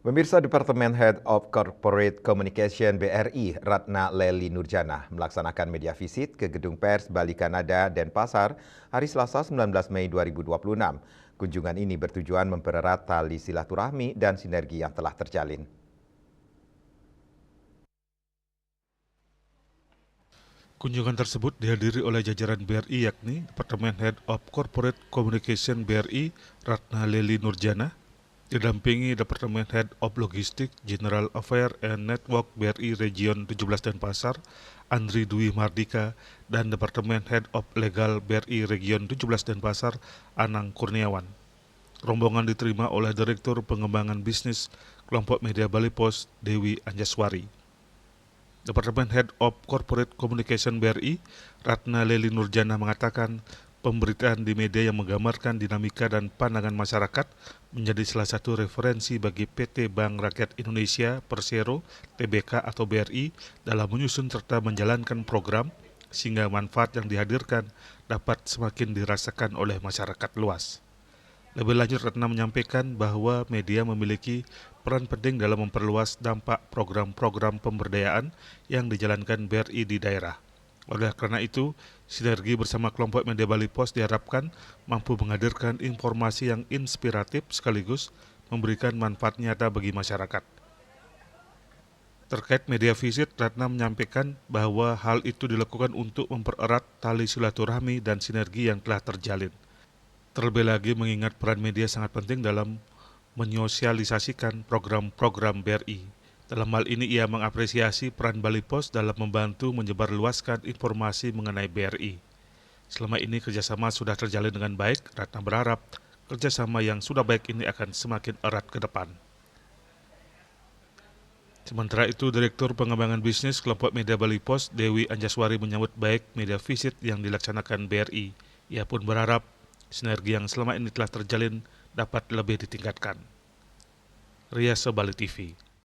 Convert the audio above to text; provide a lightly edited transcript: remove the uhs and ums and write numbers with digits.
Pemirsa Departemen Head of Corporate Communication BRI, Ratna Leli Nurjana, melaksanakan media visit ke Gedung Pers Bali Kanada, Denpasar, hari Selasa 19 Mei 2026. Kunjungan ini bertujuan mempererat tali silaturahmi dan sinergi yang telah terjalin. Kunjungan tersebut dihadiri oleh jajaran BRI yakni Departemen Head of Corporate Communication BRI, Ratna Leli Nurjana, didampingi Departemen Head of Logistik, General Affairs and Network BRI Region 17 Denpasar, Andri Dwi Mardika, dan Departemen Head of Legal BRI Region 17 Denpasar, Anang Kurniawan. Rombongan diterima oleh Direktur Pengembangan Bisnis Kelompok Media Bali Post, Dewi Anjaswari. Departemen Head of Corporate Communication BRI, Ratna Leli Nurjana mengatakan pemberitaan di media yang menggambarkan dinamika dan pandangan masyarakat menjadi salah satu referensi bagi PT Bank Rakyat Indonesia Persero Tbk atau BRI dalam menyusun serta menjalankan program sehingga manfaat yang dihadirkan dapat semakin dirasakan oleh masyarakat luas. Lebih lanjut, Ratna menyampaikan bahwa media memiliki peran penting dalam memperluas dampak program-program pemberdayaan yang dijalankan BRI di daerah. Oleh karena itu, sinergi bersama kelompok media Bali Post diharapkan mampu menghadirkan informasi yang inspiratif sekaligus memberikan manfaat nyata bagi masyarakat. Terkait media visit, Ratna menyampaikan bahwa hal itu dilakukan untuk mempererat tali silaturahmi dan sinergi yang telah terjalin. Terlebih lagi mengingat peran media sangat penting dalam menyosialisasikan program-program BRI. Dalam hal ini ia mengapresiasi peran Bali Post dalam membantu menyebarluaskan informasi mengenai BRI. Selama ini kerjasama sudah terjalin dengan baik, Ratna berharap kerjasama yang sudah baik ini akan semakin erat ke depan. Sementara itu, Direktur Pengembangan Bisnis Kelompok Media Bali Post, Dewi Anjaswari menyambut baik media visit yang dilaksanakan BRI. Ia pun berharap sinergi yang selama ini telah terjalin dapat lebih ditingkatkan. Rias Bali TV.